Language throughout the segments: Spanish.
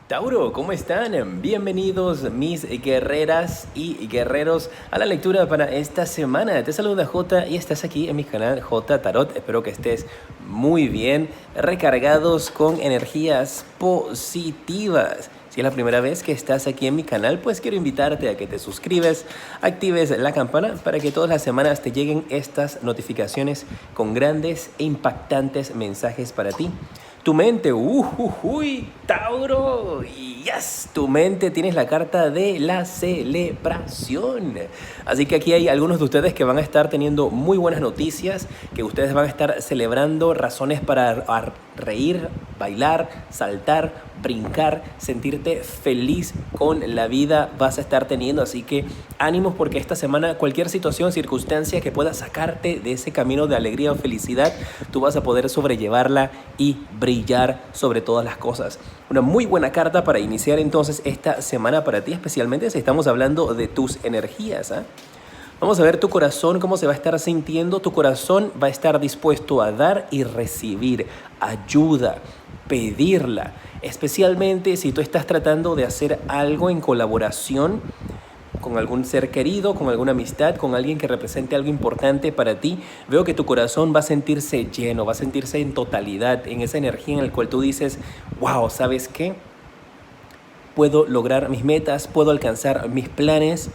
Tauro, ¿cómo están? Bienvenidos mis guerreras y guerreros a la lectura para esta semana. Te saluda J y estás aquí en mi canal J Tarot. Espero que estés muy bien, recargados con energías positivas. Si es la primera vez que estás aquí en mi canal, pues quiero invitarte a que te suscribes, actives la campana para que todas las semanas te lleguen estas notificaciones con grandes e impactantes mensajes para ti. Tu mente, Tauro, yes, tu mente tienes la carta de la celebración. Así que aquí hay algunos de ustedes que van a estar teniendo muy buenas noticias, que ustedes van a estar celebrando razones para reír, bailar, saltar, brincar, sentirte feliz con la vida vas a estar teniendo. Así que ánimos porque esta semana cualquier situación, circunstancia que pueda sacarte de ese camino de alegría o felicidad, tú vas a poder sobrellevarla y brillar sobre todas las cosas. Una muy buena carta para iniciar entonces esta semana para ti, especialmente si estamos hablando de tus energías, ¿eh? Vamos a ver tu corazón, cómo se va a estar sintiendo. Tu corazón va a estar dispuesto a dar y recibir ayuda, pedirla. Especialmente si tú estás tratando de hacer algo en colaboración con algún ser querido, con alguna amistad, con alguien que represente algo importante para ti. Veo que tu corazón va a sentirse lleno, va a sentirse en totalidad, en esa energía en la cual tú dices, wow, ¿sabes qué? Puedo lograr mis metas, puedo alcanzar mis planes.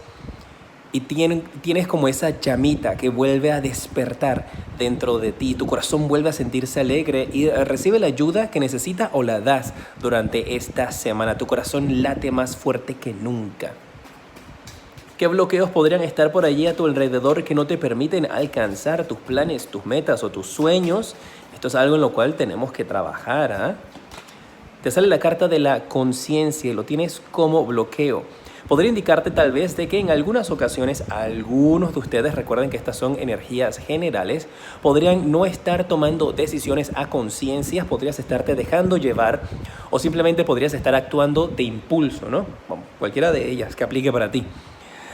Y tienes como esa llamita que vuelve a despertar dentro de ti. Tu corazón vuelve a sentirse alegre y recibe la ayuda que necesita o la das durante esta semana. Tu corazón late más fuerte que nunca. ¿Qué bloqueos podrían estar por allí a tu alrededor que no te permiten alcanzar tus planes, tus metas o tus sueños? Esto es algo en lo cual tenemos que trabajar, ¿eh? Te sale la carta de la conciencia y lo tienes como bloqueo. Podría indicarte tal vez de que en algunas ocasiones algunos de ustedes, recuerden que estas son energías generales, podrían no estar tomando decisiones a conciencia, podrías estarte dejando llevar o simplemente podrías estar actuando de impulso, ¿no? Bueno, cualquiera de ellas que aplique para ti.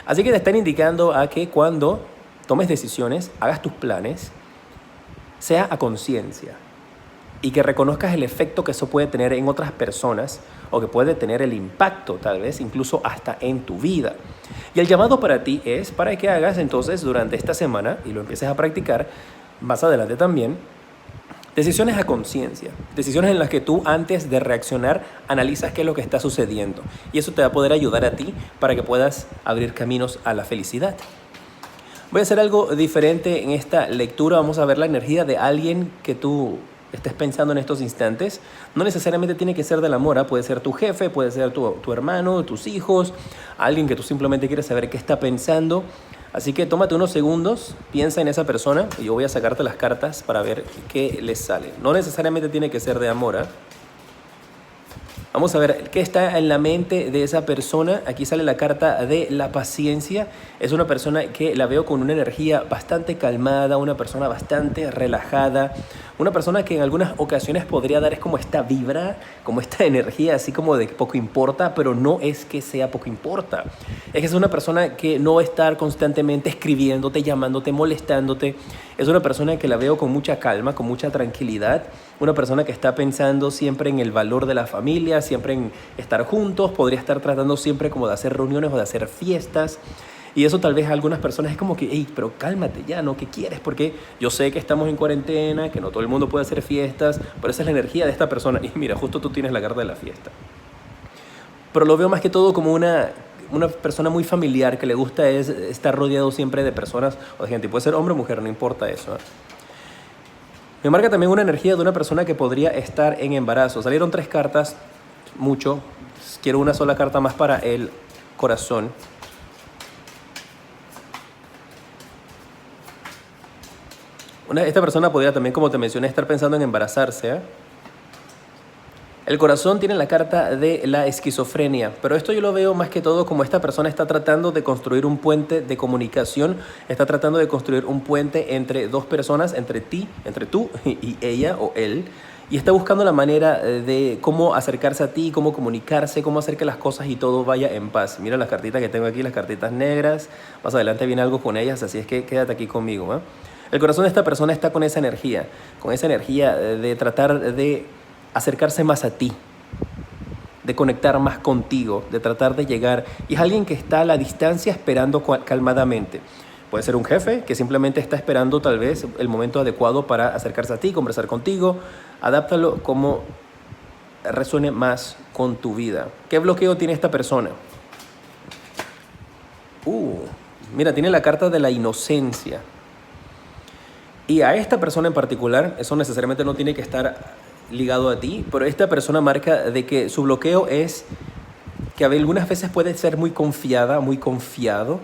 Así que te están indicando a que cuando tomes decisiones, hagas tus planes, sea a conciencia y que reconozcas el efecto que eso puede tener en otras personas o que puede tener el impacto tal vez incluso hasta en tu vida. Y el llamado para ti es para que hagas entonces durante esta semana y lo empieces a practicar más adelante también, decisiones a conciencia, decisiones en las que tú antes de reaccionar analizas qué es lo que está sucediendo y eso te va a poder ayudar a ti para que puedas abrir caminos a la felicidad. Voy a hacer algo diferente en esta lectura, vamos a ver la energía de alguien que tú estés pensando en estos instantes. No necesariamente tiene que ser del amor, ¿eh? Puede ser tu jefe, puede ser tu hermano, tus hijos, alguien que tú simplemente quieres saber qué está pensando. Así que tómate unos segundos, piensa en esa persona y yo voy a sacarte las cartas para ver qué les sale. No necesariamente tiene que ser de amor, ¿eh? Vamos a ver qué está en la mente de esa persona. Aquí sale la carta de la paciencia. Es una persona que la veo con una energía bastante calmada, una persona bastante relajada, una persona que en algunas ocasiones podría dar es como esta vibra, como esta energía así como de poco importa, pero no es que sea poco importa. Es que es una persona que no va a estar constantemente escribiéndote, llamándote, molestándote. Es una persona que la veo con mucha calma, con mucha tranquilidad. Una persona que está pensando siempre en el valor de la familia, siempre en estar juntos, podría estar tratando siempre como de hacer reuniones o de hacer fiestas. Y eso tal vez a algunas personas es como que, hey, pero cálmate ya, ¿no? ¿Qué quieres? Porque yo sé que estamos en cuarentena, que no todo el mundo puede hacer fiestas, pero esa es la energía de esta persona. Y mira, justo tú tienes la carta de la fiesta. Pero lo veo más que todo como una persona muy familiar que le gusta es estar rodeado siempre de personas o de gente. Puede ser hombre o mujer, no importa eso, ¿eh? Me marca también una energía de una persona que podría estar en embarazo. Salieron 3 cartas, mucho. Quiero una sola carta más para el corazón. Esta persona podría también, como te mencioné, estar pensando en embarazarse, ¿eh? El corazón tiene la carta de la esquizofrenia, pero esto yo lo veo más que todo como esta persona está tratando de construir un puente de comunicación, está tratando de construir un puente entre dos personas, entre tú y ella o él, y está buscando la manera de cómo acercarse a ti, cómo comunicarse, cómo hacer que las cosas y todo vaya en paz. Mira las cartitas que tengo aquí, las cartitas negras, más adelante viene algo con ellas, así es que quédate aquí conmigo, ¿eh? El corazón de esta persona está con esa energía de tratar de acercarse más a ti, de conectar más contigo, de tratar de llegar. Y es alguien que está a la distancia esperando calmadamente. Puede ser un jefe que simplemente está esperando tal vez el momento adecuado para acercarse a ti, conversar contigo. Adáptalo como resuene más con tu vida. ¿Qué bloqueo tiene esta persona? Mira, tiene la carta de la inocencia. Y a esta persona en particular, eso necesariamente no tiene que estar ligado a ti, pero esta persona marca de que su bloqueo es que algunas veces puede ser muy confiada, muy confiado.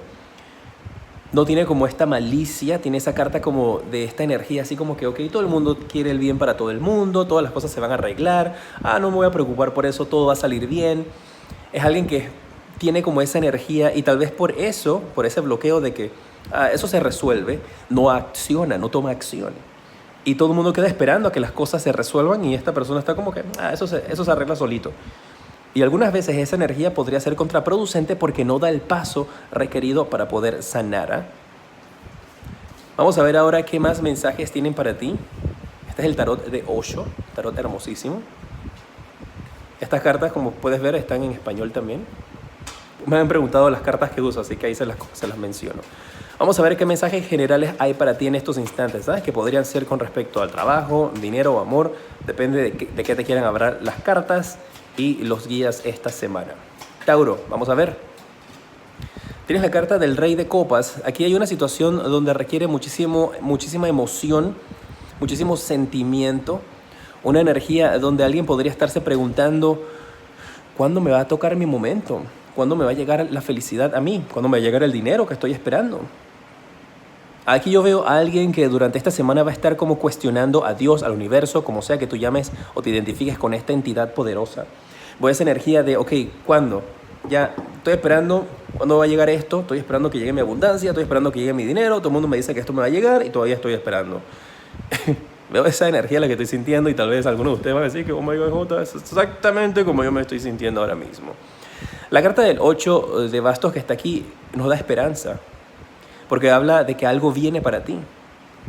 No tiene como esta malicia, tiene esa carta como de esta energía, así como que, ok, todo el mundo quiere el bien para todo el mundo, todas las cosas se van a arreglar, no me voy a preocupar por eso, todo va a salir bien. Es alguien que tiene como esa energía y tal vez por eso, por ese bloqueo de que eso se resuelve, no acciona, no toma acción. Y todo el mundo queda esperando a que las cosas se resuelvan y esta persona está como que, eso se arregla solito. Y algunas veces esa energía podría ser contraproducente porque no da el paso requerido para poder sanar. Vamos a ver ahora qué más mensajes tienen para ti. Este es el tarot de Osho, tarot hermosísimo. Estas cartas, como puedes ver, están en español también. Me han preguntado las cartas que uso, así que ahí se las menciono. Vamos a ver qué mensajes generales hay para ti en estos instantes, ¿sabes? Que podrían ser con respecto al trabajo, dinero o amor. Depende de qué te quieran hablar las cartas y los guías esta semana. Tauro, vamos a ver. Tienes la carta del Rey de Copas. Aquí hay una situación donde requiere muchísima emoción, muchísimo sentimiento, una energía donde alguien podría estarse preguntando, ¿cuándo me va a tocar mi momento? ¿Cuándo me va a llegar la felicidad a mí? ¿Cuándo me va a llegar el dinero que estoy esperando? Aquí yo veo a alguien que durante esta semana va a estar como cuestionando a Dios, al universo, como sea que tú llames o te identifiques con esta entidad poderosa. Voy a esa energía de, ok, ¿cuándo? Ya estoy esperando, ¿cuándo va a llegar esto? Estoy esperando que llegue mi abundancia, estoy esperando que llegue mi dinero, todo el mundo me dice que esto me va a llegar y todavía estoy esperando. Veo esa energía la que estoy sintiendo y tal vez alguno de ustedes va a decir que, oh my God, Jota, es exactamente como yo me estoy sintiendo ahora mismo. La carta del 8 de bastos que está aquí nos da esperanza, porque habla de que algo viene para ti.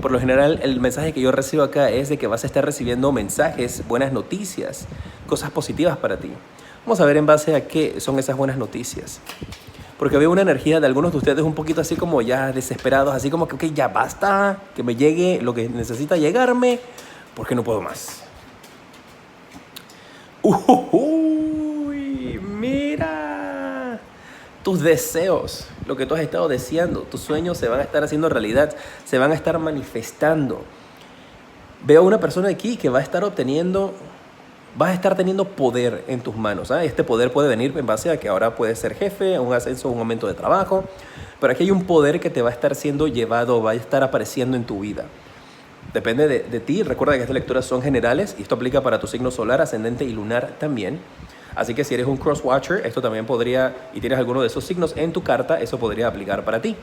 Por lo general, el mensaje que yo recibo acá es de que vas a estar recibiendo mensajes, buenas noticias, cosas positivas para ti. Vamos a ver en base a qué son esas buenas noticias. Porque veo una energía de algunos de ustedes un poquito así como ya desesperados, así como que, ok, ya basta, que me llegue lo que necesita llegarme, porque no puedo más. Uy, mira, tus deseos, lo que tú has estado deseando, tus sueños se van a estar haciendo realidad, se van a estar manifestando. Veo a una persona aquí que va a estar teniendo poder en tus manos. Este poder puede venir en base a que ahora puedes ser jefe, un ascenso, un aumento de trabajo, pero aquí hay un poder que te va a estar siendo llevado, va a estar apareciendo en tu vida. Depende de ti. Recuerda que estas lecturas son generales y esto aplica para tu signo solar, ascendente y lunar también. Así que si eres un cross-watcher, esto también podría, y tienes alguno de esos signos en tu carta, eso podría aplicar para ti.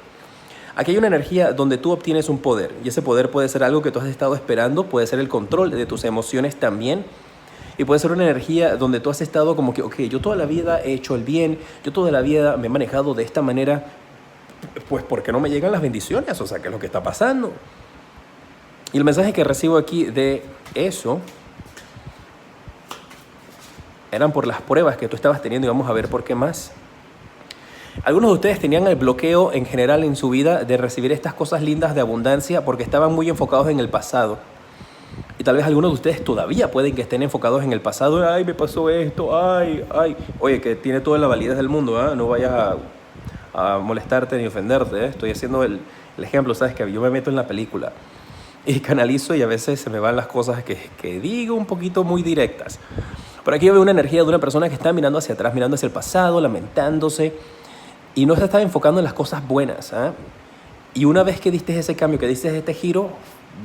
Aquí hay una energía donde tú obtienes un poder, y ese poder puede ser algo que tú has estado esperando, puede ser el control de tus emociones también, y puede ser una energía donde tú has estado como que, ok, yo toda la vida he hecho el bien, yo toda la vida me he manejado de esta manera, pues ¿por qué no me llegan las bendiciones? O sea, ¿qué es lo que está pasando? Y el mensaje que recibo aquí de eso eran por las pruebas que tú estabas teniendo y vamos a ver por qué más. Algunos de ustedes tenían el bloqueo en general en su vida de recibir estas cosas lindas de abundancia porque estaban muy enfocados en el pasado. Y tal vez algunos de ustedes todavía pueden que estén enfocados en el pasado. Ay, me pasó esto, ay. Oye, que tiene toda la validez del mundo, ¿eh? No vayas a molestarte ni ofenderte, ¿eh? Estoy haciendo el ejemplo, ¿sabes? Que yo me meto en la película y canalizo y a veces se me van las cosas que digo un poquito muy directas. Pero aquí yo veo una energía de una persona que está mirando hacia atrás, mirando hacia el pasado, lamentándose y no se está enfocando en las cosas buenas, ¿eh? Y una vez que diste ese cambio, que diste este giro,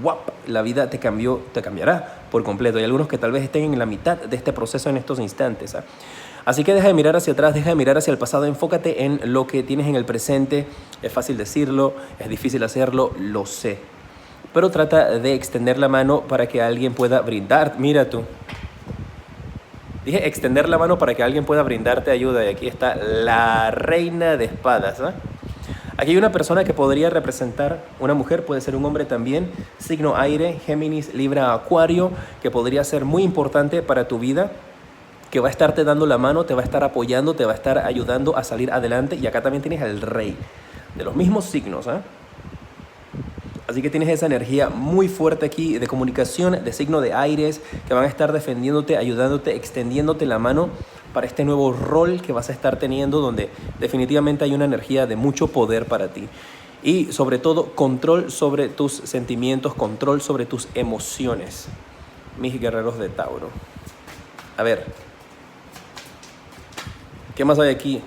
¡guap!, la vida te cambiará por completo. Hay algunos que tal vez estén en la mitad de este proceso en estos instantes, ¿eh? Así que deja de mirar hacia atrás, deja de mirar hacia el pasado, enfócate en lo que tienes en el presente. Es fácil decirlo, es difícil hacerlo, lo sé. Pero trata de extender la mano para que alguien pueda brindar. Mira tú. Dije extender la mano para que alguien pueda brindarte ayuda. Y aquí está la reina de espadas, ¿eh? Aquí hay una persona que podría representar, una mujer, puede ser un hombre también, signo aire, Géminis, Libra, Acuario, que podría ser muy importante para tu vida. que va a estarte dando la mano, te va a estar apoyando, te va a estar ayudando a salir adelante. Y acá también tienes al rey, de los mismos signos, ¿eh? Así que tienes esa energía muy fuerte aquí de comunicación, de signo de aires, que van a estar defendiéndote, ayudándote, extendiéndote la mano para este nuevo rol que vas a estar teniendo, donde definitivamente hay una energía de mucho poder para ti. Y sobre todo, control sobre tus sentimientos, control sobre tus emociones, mis guerreros de Tauro. A ver, ¿qué más hay aquí?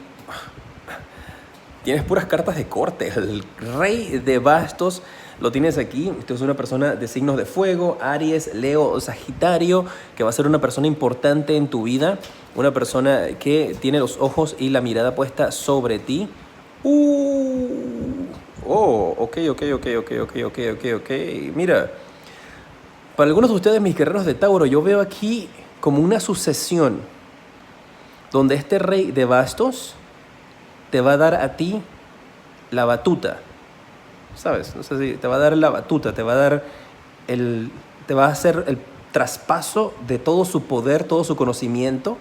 Tienes puras cartas de corte. El rey de bastos lo tienes aquí. Usted es una persona de signos de fuego, Aries, Leo o Sagitario, que va a ser una persona importante en tu vida. Una persona que tiene los ojos y la mirada puesta sobre ti. Ok. Mira, para algunos de ustedes, mis guerreros de Tauro, yo veo aquí como una sucesión donde este rey de bastos te va a dar a ti la batuta, ¿sabes? No sé si te va a dar la batuta, te va a hacer el traspaso de todo su poder, todo su conocimiento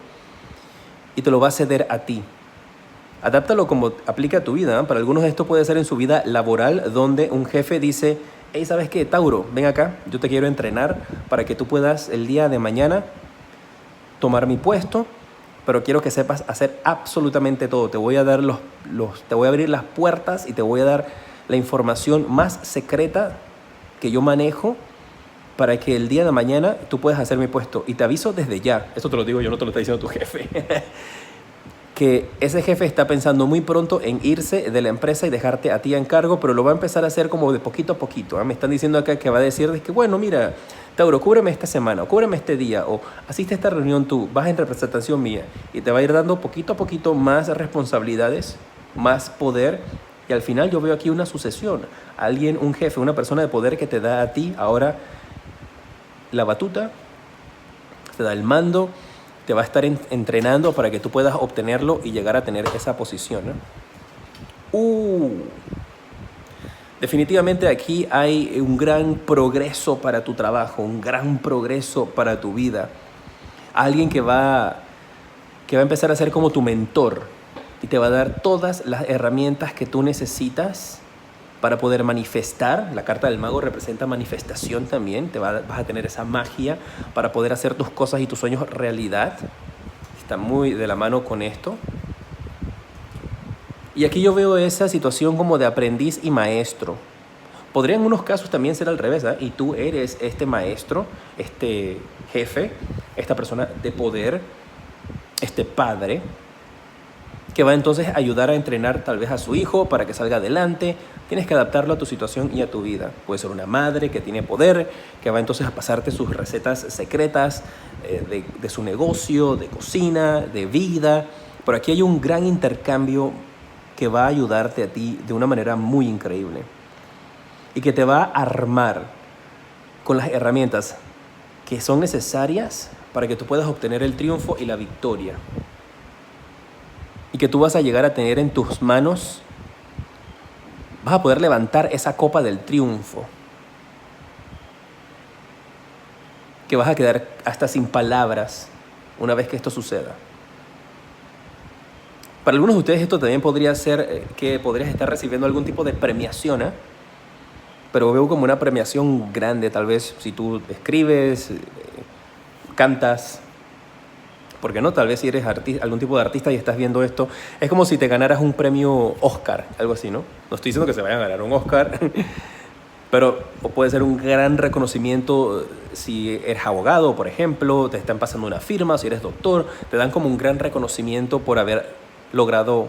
y te lo va a ceder a ti. Adáptalo como aplica a tu vida, ¿eh? Para algunos esto puede ser en su vida laboral, donde un jefe dice, hey, ¿sabes qué, Tauro? Ven acá, yo te quiero entrenar para que tú puedas el día de mañana tomar mi puesto, pero quiero que sepas hacer absolutamente todo. Te voy a dar te voy a abrir las puertas y te voy a dar la información más secreta que yo manejo para que el día de mañana tú puedas hacer mi puesto. Y te aviso desde ya, esto te lo digo yo, no te lo está diciendo tu jefe, que ese jefe está pensando muy pronto en irse de la empresa y dejarte a ti en cargo, pero lo va a empezar a hacer como de poquito a poquito, ¿eh? Me están diciendo acá que va a decir que, bueno, mira, Tauro, cúbreme esta semana, o cúbreme este día, o asiste a esta reunión tú, vas en representación mía, y te va a ir dando poquito a poquito más responsabilidades, más poder, y al final yo veo aquí una sucesión. Alguien, un jefe, una persona de poder que te da a ti ahora la batuta, te da el mando, te va a estar entrenando para que tú puedas obtenerlo y llegar a tener esa posición, ¿no? Definitivamente aquí hay un gran progreso para tu trabajo, un gran progreso para tu vida. Alguien que va a empezar a ser como tu mentor y te va a dar todas las herramientas que tú necesitas para poder manifestar. La carta del mago representa manifestación también. Vas a tener esa magia para poder hacer tus cosas y tus sueños realidad. Está muy de la mano con esto. Y aquí yo veo esa situación como de aprendiz y maestro. Podría en unos casos también ser al revés, ¿eh? Y tú eres este maestro, este jefe, esta persona de poder, este padre, que va entonces a ayudar a entrenar tal vez a su hijo para que salga adelante. Tienes que adaptarlo a tu situación y a tu vida. Puede ser una madre que tiene poder, que va entonces a pasarte sus recetas secretas de su negocio, de cocina, de vida. Por aquí hay un gran intercambio que va a ayudarte a ti de una manera muy increíble y que te va a armar con las herramientas que son necesarias para que tú puedas obtener el triunfo y la victoria. Y que tú vas a llegar a tener en tus manos, vas a poder levantar esa copa del triunfo, que vas a quedar hasta sin palabras una vez que esto suceda. Para algunos de ustedes esto también podría ser que podrías estar recibiendo algún tipo de premiación, ¿eh? Pero veo como una premiación grande, tal vez si tú escribes, cantas, porque no, tal vez si eres algún tipo de artista y estás viendo esto, es como si te ganaras un premio Oscar, algo así, ¿no? No estoy diciendo que se vayan a ganar un Oscar, pero puede ser un gran reconocimiento si eres abogado, por ejemplo, te están pasando una firma, si eres doctor, te dan como un gran reconocimiento por haber logrado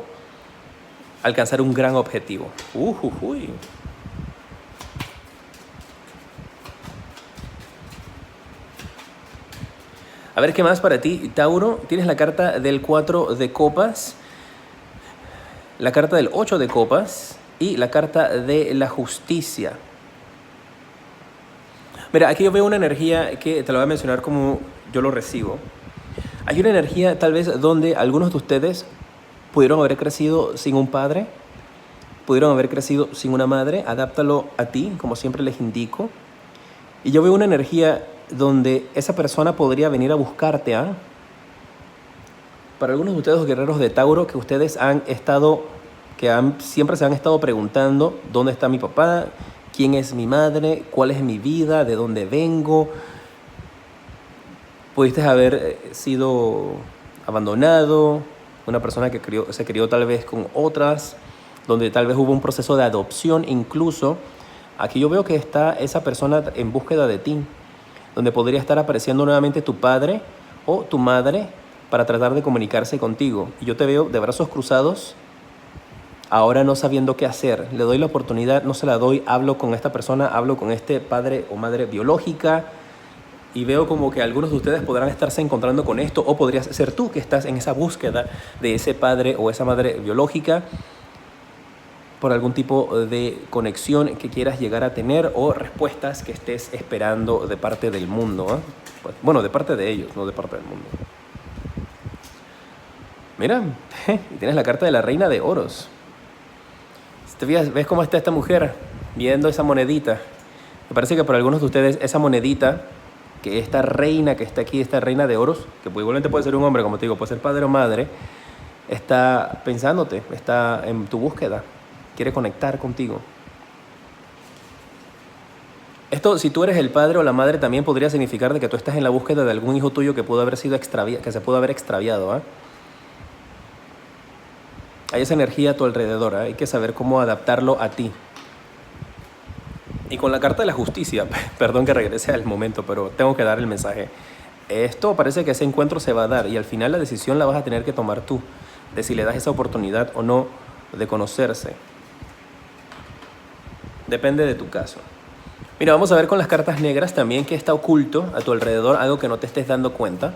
alcanzar un gran objetivo. A ver, ¿qué más para ti, Tauro? Tienes la carta del 4 de copas, la carta del 8 de copas y la carta de la justicia. Mira, aquí yo veo una energía que te la voy a mencionar como yo lo recibo. Hay una energía tal vez donde algunos de ustedes pudieron haber crecido sin un padre, pudieron haber crecido sin una madre. Adáptalo a ti, como siempre les indico. Y yo veo una energía donde esa persona podría venir a buscarte, para algunos de ustedes, guerreros de Tauro, que ustedes han estado, siempre se han estado preguntando, ¿dónde está mi papá? ¿Quién es mi madre? ¿Cuál es mi vida? ¿De dónde vengo? Pudiste haber sido abandonado, una persona que se crió tal vez con otras, donde tal vez hubo un proceso de adopción incluso. Aquí yo veo que está esa persona en búsqueda de ti, donde podría estar apareciendo nuevamente tu padre o tu madre para tratar de comunicarse contigo. Y yo te veo de brazos cruzados, ahora no sabiendo qué hacer. Le doy la oportunidad, no se la doy, hablo con esta persona, hablo con este padre o madre biológica, y veo como que algunos de ustedes podrán estarse encontrando con esto, o podrías ser tú que estás en esa búsqueda de ese padre o esa madre biológica por algún tipo de conexión que quieras llegar a tener o respuestas que estés esperando de parte del mundo, ¿eh? Bueno, de parte de ellos, no de parte del mundo. Mira, tienes la carta de la Reina de Oros. ¿Ves cómo está esta mujer viendo esa monedita? Me parece que para algunos de ustedes esa monedita, que esta reina que está aquí, esta Reina de Oros, que igualmente puede ser un hombre, como te digo, puede ser padre o madre, está pensándote, está en tu búsqueda, quiere conectar contigo. Esto, si tú eres el padre o la madre, también podría significar de que tú estás en la búsqueda de algún hijo tuyo que pudo haber sido que se pudo haber extraviado, ¿eh? Hay esa energía a tu alrededor, ¿eh? Hay que saber cómo adaptarlo a ti. Y con la carta de la justicia, perdón que regrese al momento, pero tengo que dar el mensaje. Esto parece que ese encuentro se va a dar y al final la decisión la vas a tener que tomar tú, de si le das esa oportunidad o no de conocerse. Depende de tu caso. Mira, vamos a ver con las cartas negras también qué está oculto a tu alrededor, algo que no te estés dando cuenta.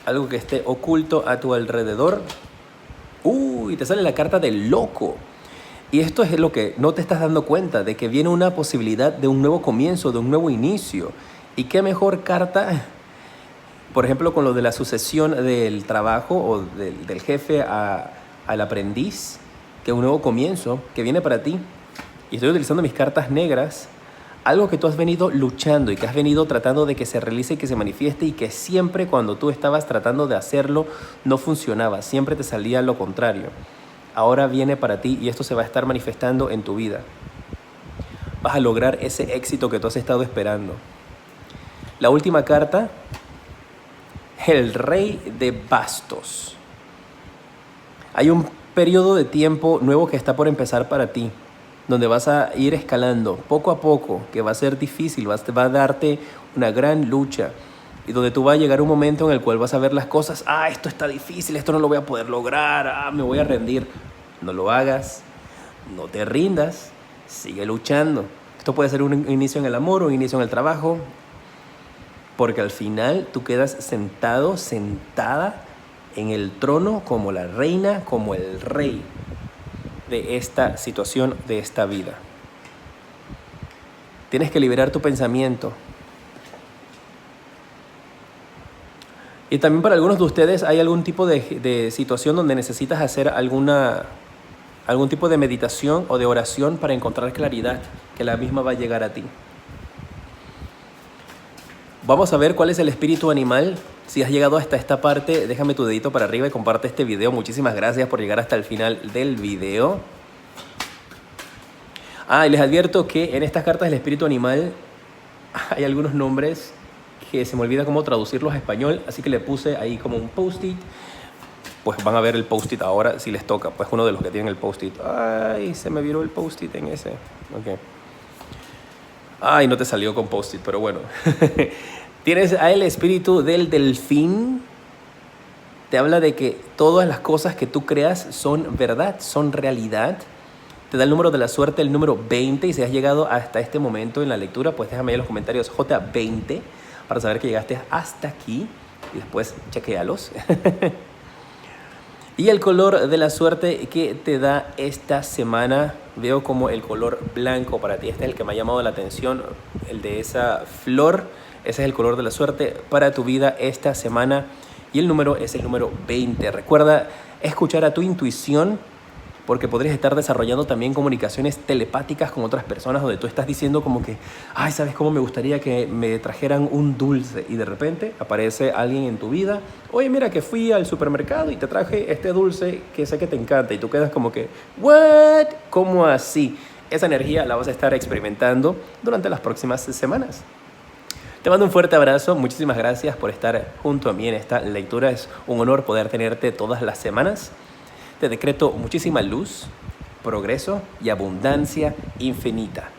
Algo que esté oculto a tu alrededor. Uy, te sale la carta del loco. Y esto es lo que no te estás dando cuenta, de que viene una posibilidad de un nuevo comienzo, de un nuevo inicio. ¿Y qué mejor carta, por ejemplo, con lo de la sucesión del trabajo o del jefe al aprendiz, que un nuevo comienzo que viene para ti? Y estoy utilizando mis cartas negras, algo que tú has venido luchando y que has venido tratando de que se realice y que se manifieste, y que siempre cuando tú estabas tratando de hacerlo no funcionaba, siempre te salía lo contrario. Ahora viene para ti y esto se va a estar manifestando en tu vida. Vas a lograr ese éxito que tú has estado esperando. La última carta, el Rey de Bastos. Hay un periodo de tiempo nuevo que está por empezar para ti, donde vas a ir escalando poco a poco, que va a ser difícil, va a darte una gran lucha, y donde tú vas a llegar a un momento en el cual vas a ver las cosas, esto está difícil, esto no lo voy a poder lograr, me voy a rendir. No lo hagas, no te rindas, sigue luchando. Esto puede ser un inicio en el amor, un inicio en el trabajo, porque al final tú quedas sentado, sentada en el trono como la reina, como el rey de esta situación, de esta vida. Tienes que liberar tu pensamiento. Y también para algunos de ustedes hay algún tipo de situación donde necesitas hacer algún tipo de meditación o de oración para encontrar claridad, que la misma va a llegar a ti. Vamos a ver cuál es el espíritu animal. Si has llegado hasta esta parte, déjame tu dedito para arriba y comparte este video. Muchísimas gracias por llegar hasta el final del video. Y les advierto que en estas cartas del espíritu animal hay algunos nombres que se me olvida cómo traducirlos a español, así que le puse ahí como un post-it. Pues van a ver el post-it ahora si les toca, pues uno de los que tienen el post-it. Se me viró el post-it en ese. Ok. No te salió con post-it, pero bueno. Tienes a el espíritu del delfín. Te habla de que todas las cosas que tú creas son verdad, son realidad. Te da el número de la suerte, el número 20. Y si has llegado hasta este momento en la lectura, pues déjame ahí en los comentarios J20 para saber que llegaste hasta aquí. Y después chequéalos. Y el color de la suerte que te da esta semana, veo como el color blanco para ti. Este es el que me ha llamado la atención, el de esa flor. Ese es el color de la suerte para tu vida esta semana. Y el número es el número 20. Recuerda escuchar a tu intuición porque podrías estar desarrollando también comunicaciones telepáticas con otras personas donde tú estás diciendo como que, ay, ¿sabes cómo me gustaría que me trajeran un dulce? Y de repente aparece alguien en tu vida, oye, mira que fui al supermercado y te traje este dulce que sé que te encanta, y tú quedas como que, ¿what? ¿Cómo así? Esa energía la vas a estar experimentando durante las próximas semanas. Te mando un fuerte abrazo, muchísimas gracias por estar junto a mí en esta lectura, es un honor poder tenerte todas las semanas. Te decreto muchísima luz, progreso y abundancia infinita.